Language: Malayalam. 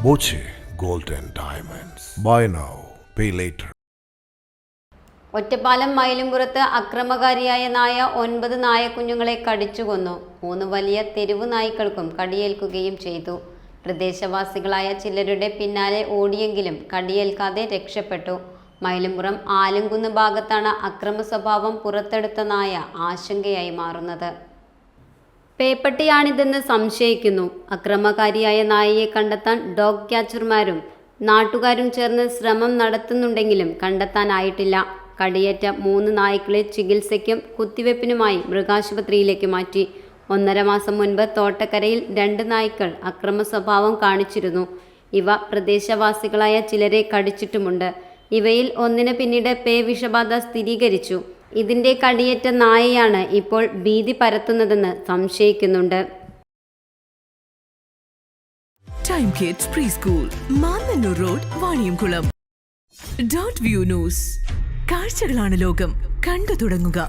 Boche Gold and Diamonds. Buy now, pay later. Ottapalam മയിലുംപുറത്ത് അക്രമകാരിയായ നായ 9 നായക്കുഞ്ഞുങ്ങളെ കടിച്ചു കൊന്നു. 3 വലിയ തെരുവു നായ്ക്കൾക്കും കടിയേൽക്കുകയും ചെയ്തു. പ്രദേശവാസികളായ ചിലരുടെ പിന്നാലെ ഓടിയെങ്കിലും കടിയേൽക്കാതെ രക്ഷപ്പെട്ടു. മയിലുംപുറം ആലുംകുന്ന് ഭാഗത്താണ് അക്രമ സ്വഭാവം പുറത്തെടുത്ത നായ ആശങ്കയായി മാറുന്നത്. പേപ്പട്ടിയാണിതെന്ന് സംശയിക്കുന്നു. അക്രമകാരിയായ നായയെ കണ്ടെത്താൻ ഡോഗ് ക്യാച്ചർമാരും നാട്ടുകാരും ചേർന്ന് ശ്രമം നടത്തുന്നുണ്ടെങ്കിലും കണ്ടെത്താനായിട്ടില്ല. കടിയേറ്റ 3 നായ്ക്കളെ ചികിത്സയ്ക്കും കുത്തിവെപ്പിനുമായി മൃഗാശുപത്രിയിലേക്ക് മാറ്റി. 1.5 മാസം മുൻപ് തോട്ടക്കരയിൽ 2 നായ്ക്കൾ അക്രമ സ്വഭാവം കാണിച്ചിരുന്നു. ഇവ പ്രദേശവാസികളായ ചിലരെ കടിച്ചിട്ടുമുണ്ട്. ഇവയിൽ ഒന്നിന് പിന്നീട് വിഷബാധ സ്ഥിരീകരിച്ചു. ഇതിന്റെ കടിയേറ്റ നായയാണ് ഇപ്പോൾ ഭീതി പരത്തുന്നതെന്ന് സംശയിക്കുന്നുണ്ട്. Time kids pre school, Mannannur road, Vaniyamkulam. .View news. കാഴ്ചകളാണ് ലോകം, കണ്ടു തുടങ്ങുക.